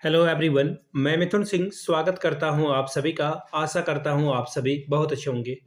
Hello everyone. मैं मिथुन सिंह स्वागत करता हूं आप सभी का। आशा करता हूं आप सभी बहुत अच्छे होंगे।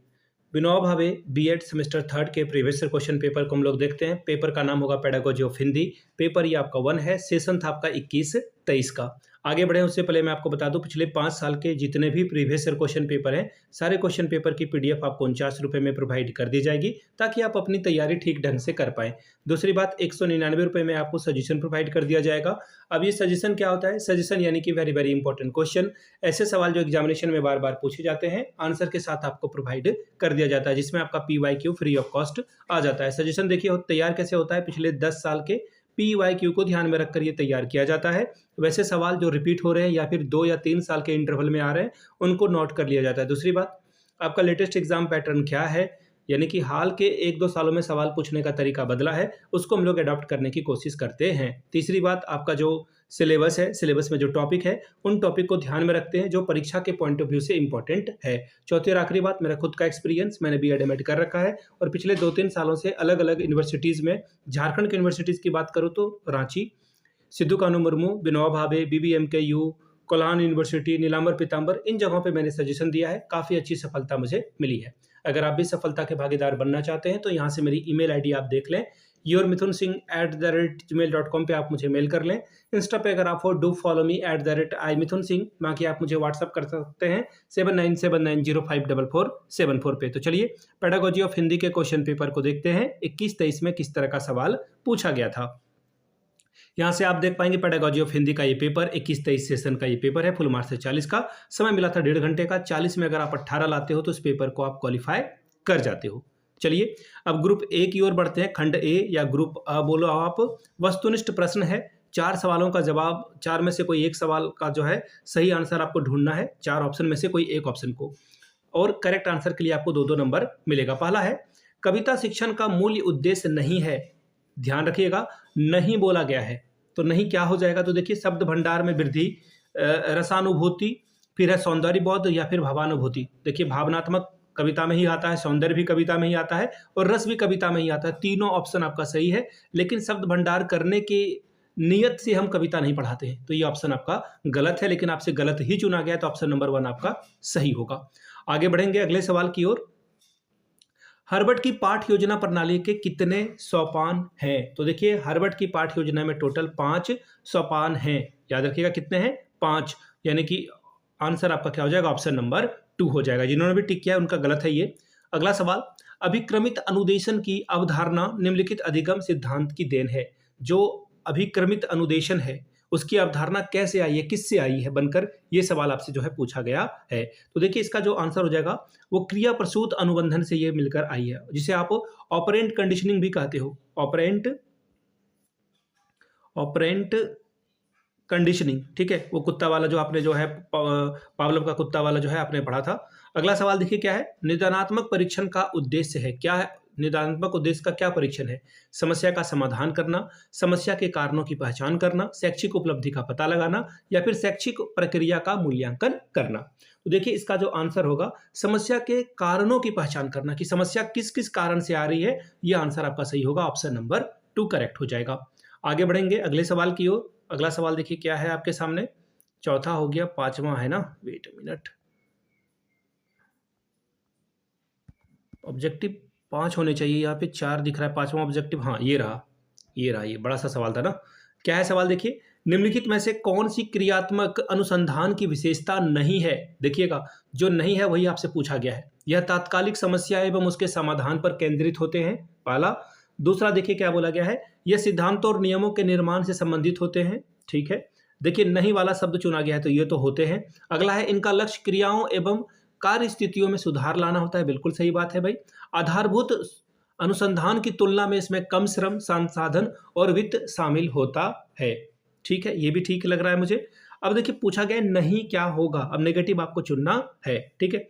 Vinoba Bhave BEd semester third के प्रीवियस ईयर क्वेश्चन पेपर को हम लोग देखते हैं। पेपर का नाम होगा पेडागोजी ऑफ हिंदी। पेपर ये आपका 1 है। सेशन था आपका 21-23 का। आगे बढ़े उससे पहले मैं आपको बता दूं, पिछले 5 साल के जितने भी प्रीवियस ईयर क्वेश्चन पेपर हैं, सारे क्वेश्चन पेपर की पीडीएफ आपको 49 रुपये में प्रोवाइड कर दी जाएगी, ताकि आप अपनी तैयारी ठीक ढंग से कर पाएं। दूसरी बात, 199 रुपये में आपको सजेशन प्रोवाइड कर दिया जाएगा। अब ये सजेशन क्या होता है? सजेशन यानी कि वेरी वेरी इंपॉर्टेंट क्वेश्चन, ऐसे सवाल जो एग्जामिनेशन में बार बार पूछे जाते हैं, आंसर के साथ आपको प्रोवाइड कर दिया जाता है, जिसमें आपका PYQ फ्री ऑफ कॉस्ट आ जाता है। सजेशन देखिए तैयार कैसे होता है, पिछले 10 साल के PYQ को ध्यान में रखकर ये तैयार किया जाता है। वैसे सवाल जो रिपीट हो रहे हैं या फिर 2 या 3 साल के इंटरवल में आ रहे हैं, उनको नोट कर लिया जाता है। दूसरी बात, आपका लेटेस्ट एग्जाम पैटर्न क्या है, यानी कि हाल के 1-2 सालों में सवाल पूछने का तरीका बदला है, उसको हम लोग अडॉप्ट करने की कोशिश करते हैं। तीसरी बात, आपका जो सिलेबस है, सिलेबस में जो टॉपिक है, उन टॉपिक को ध्यान में रखते हैं जो परीक्षा के पॉइंट ऑफ व्यू से इंपॉर्टेंट है। चौथी और आखिरी बात, मेरा खुद का एक्सपीरियंस, मैंने बीएड एमएड कर रखा है और पिछले 2-3 सालों से अलग अलग यूनिवर्सिटीज़ में, झारखंड की यूनिवर्सिटीज़ की बात करूँ तो रांची, सिद्धू कानू मुर्मू, विनोबा भावे, BBMKU, कोल्हान यूनिवर्सिटी, नीलांबर पीताम्बर, इन जगहों पे मैंने सजेशन दिया है। काफ़ी अच्छी सफलता मुझे मिली है। अगर आप भी सफलता के भागीदार बनना चाहते हैं तो यहाँ से मेरी ईमेल आईडी आप देख लें, yourmithunsingh@gmail.com पे आप मुझे मेल कर लें। इंस्टा पे अगर आप हो, डू फॉलो मी @imithunsingh। बाकी आप मुझे व्हाट्सअप कर सकते हैं 7979054474 पे। तो चलिए पेडागोजी ऑफ हिंदी के क्वेश्चन पेपर को देखते हैं। 21-23 में किस तरह का सवाल पूछा गया था। यहाँ से आप देख पाएंगे पेडागोजी ऑफ हिंदी का ये पेपर 21-23 सेशन का ये पेपर है। फुल मार्क्स है 40 का। समय मिला था 1.5 घंटे का। 40 में अगर आप 18 लाते हो तो इस पेपर को आप क्वालिफाई कर जाते हो। चलिए अब ग्रुप ए की ओर बढ़ते हैं। खंड ए या ग्रुप अ बोलो आप। वस्तुनिष्ठ प्रश्न है। 4 सवालों का जवाब, 4 में से कोई एक सवाल का जो है सही आंसर आपको ढूंढना है। 4 ऑप्शन में से कोई एक ऑप्शन को, और करेक्ट आंसर के लिए आपको 2-2 नंबर मिलेगा। पहला है, कविता शिक्षण का मूल उद्देश्य नहीं है। ध्यान रखिएगा, नहीं बोला गया है तो नहीं क्या हो जाएगा, तो देखिए शब्द भंडार में वृद्धि, रसानुभूति, फिर है सौंदर्य बोध या फिर भावानुभूति। देखिए भावनात्मक कविता में ही आता है, सौंदर्य भी कविता में ही आता है और रस भी कविता में ही आता है। तीनों ऑप्शन आपका सही है, लेकिन शब्द भंडार करने की नियत से हम कविता नहीं पढ़ाते हैं, तो ये ऑप्शन आपका गलत है, लेकिन आपसे गलत ही चुना गया, तो ऑप्शन नंबर 1 आपका सही होगा। आगे बढ़ेंगे अगले सवाल की ओर। हार्वर्ड की पाठ योजना प्रणाली के कितने सोपान हैं? तो देखिए हार्वर्ड की पाठ योजना में टोटल 5 सोपान हैं। याद रखिएगा कितने हैं? 5। यानी कि आंसर आपका क्या हो जाएगा? ऑप्शन नंबर 2 हो जाएगा। जिन्होंने भी टिक किया है उनका गलत है ये। अगला सवाल, अभिक्रमित अनुदेशन की अवधारणा निम्नलिखित अधिगम सिद्धांत की देन है। जो अभिक्रमित अनुदेशन है उसकी अवधारणा कैसे आई है, किससे आई है बनकर, ये सवाल आपसे जो है पूछा गया है। तो देखिए इसका जो आंसर हो जाएगा वो क्रिया प्रसूत अनुबंधन से ये मिलकर आई है, जिसे आप ऑपरेंट कंडीशनिंग भी कहते हो। ऑपरेंट कंडीशनिंग, ठीक है। वो कुत्ता वाला जो आपने जो है पावलोव का कुत्ता वाला जो है आपने पढ़ा था। अगला सवाल देखिए क्या है, निदानात्मक परीक्षण का उद्देश्य है। क्या है निदानात्मक उद्देश्य का? क्या परीक्षण है? समस्या का समाधान करना, समस्या के कारणों की पहचान करना, शैक्षिक उपलब्धि का पता लगाना या फिर शैक्षिक प्रक्रिया का मूल्यांकन करना। तो देखिए इसका जो आंसर होगा, समस्या के कारणों की पहचान करना, कि समस्या किस किस कारण से आ रही है, यह आंसर आपका सही होगा। ऑप्शन नंबर 2 करेक्ट हो जाएगा। आगे बढ़ेंगे अगले सवाल की ओर। अगला सवाल देखिए क्या है आपके सामने। चौथा हो गया, 5वां है ना, वेट अ मिनट। ऑब्जेक्टिव 5 होने चाहिए, यहाँ पे 4 दिख रहा है। 5वां ऑब्जेक्टिव, हाँ ये रहा, ये बड़ा सा सवाल था ना। क्या है सवाल देखिए, निम्नलिखित में से कौन सी क्रियात्मक अनुसंधान की विशेषता नहीं है? देखिएगा जो नहीं है वही आपसे पूछा गया है। यह तात्कालिक समस्या एवं उसके समाधान पर केंद्रित होते हैं, पहला। दूसरा देखिए क्या बोला गया है, यह सिद्धांतों और नियमों के निर्माण से संबंधित होते हैं, ठीक है। देखिए नहीं वाला शब्द चुना गया है तो ये तो होते हैं। अगला है, इनका लक्ष्य क्रियाओं एवं कार्य स्थितियों में सुधार लाना होता है। बिल्कुल सही बात है भाई। आधारभूत अनुसंधान की तुलना में इसमें कम श्रम, संसाधन और वित्त शामिल होता है, ठीक है। ये भी ठीक लग रहा है मुझे। अब देखिए पूछा गया नहीं क्या होगा, अब नेगेटिव आपको चुनना है, ठीक है।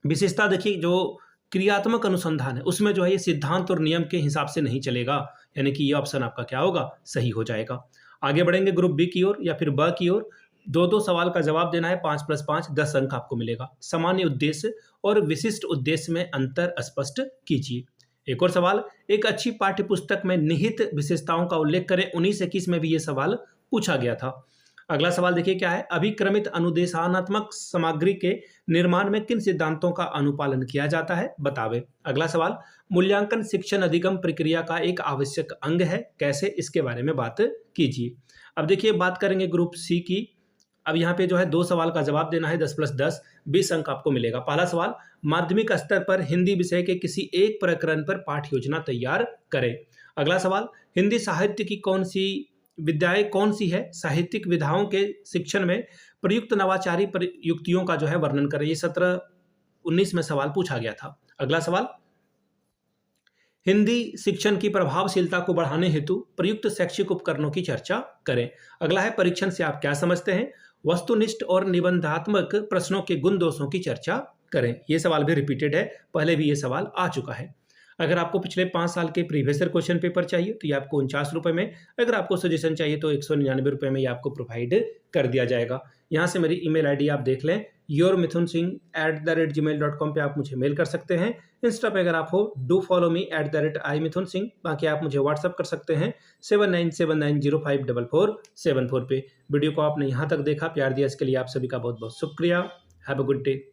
विशेषता देखिए जो क्रियात्मक अनुसंधान है उसमें जो है ये सिद्धांत और नियम के हिसाब से नहीं चलेगा, यानी कि ये ऑप्शन आपका क्या होगा? सही हो जाएगा। आगे बढ़ेंगे ग्रुप बी की ओर या फिर ब की ओर। 2-2 सवाल का जवाब देना है। 5 + 5 10 अंक आपको मिलेगा। सामान्य उद्देश्य और विशिष्ट उद्देश्य में अंतर स्पष्ट कीजिए। एक और सवाल, एक अच्छी पाठ्य पुस्तक में निहित विशेषताओं का उल्लेख करें। 19-21 में भी ये सवाल पूछा गया था। अगला सवाल देखिए क्या है, अभिक्रमित अनुदेशात्मक सामग्री के निर्माण में किन सिद्धांतों का अनुपालन किया जाता है, बतावे। अगला सवाल, मूल्यांकन शिक्षण अधिगम प्रक्रिया का एक आवश्यक अंग है, कैसे, इसके बारे में बात कीजिए। अब देखिए बात करेंगे ग्रुप सी की। अब यहाँ पे जो है 2 सवाल का जवाब देना है, 10+10 20 अंक आपको मिलेगा। पहला सवाल, माध्यमिक स्तर पर हिंदी विषय के किसी एक प्रकरण पर पाठ्य योजना तैयार करें। अगला सवाल, हिंदी साहित्य की कौन सी है, साहित्यिक विधाओं के शिक्षण में प्रयुक्त नवाचारी प्रयुक्तियों का जो है वर्णन करें। ये 17-19 में सवाल पूछा गया था। अगला सवाल, हिंदी शिक्षण की प्रभावशीलता को बढ़ाने हेतु प्रयुक्त शैक्षिक उपकरणों की चर्चा करें। अगला है, परीक्षण से आप क्या समझते हैं, वस्तुनिष्ठ और निबंधात्मक प्रश्नों के गुण दोषों की चर्चा करें। ये सवाल भी रिपीटेड है, पहले भी ये सवाल आ चुका है। अगर आपको पिछले 5 साल के प्रीवियस ईयर क्वेश्चन पेपर चाहिए तो ये आपको 49 रुपये में, अगर आपको सजेशन चाहिए तो 199 रुपये में ये आपको प्रोवाइड कर दिया जाएगा। यहाँ से मेरी ईमेल आईडी आप देख लें, yourmithunsingh@gmail.com पे आप मुझे मेल कर सकते हैं। इंस्टा पे अगर आप हो, डू फॉलो मी @imithunsingh। बाकी आप मुझे व्हाट्सअप कर सकते हैं 7979054474 पे। वीडियो को आपने यहाँ तक देखा, प्यार दिया, इसके लिए आप सभी का बहुत बहुत शुक्रिया। Have a good day.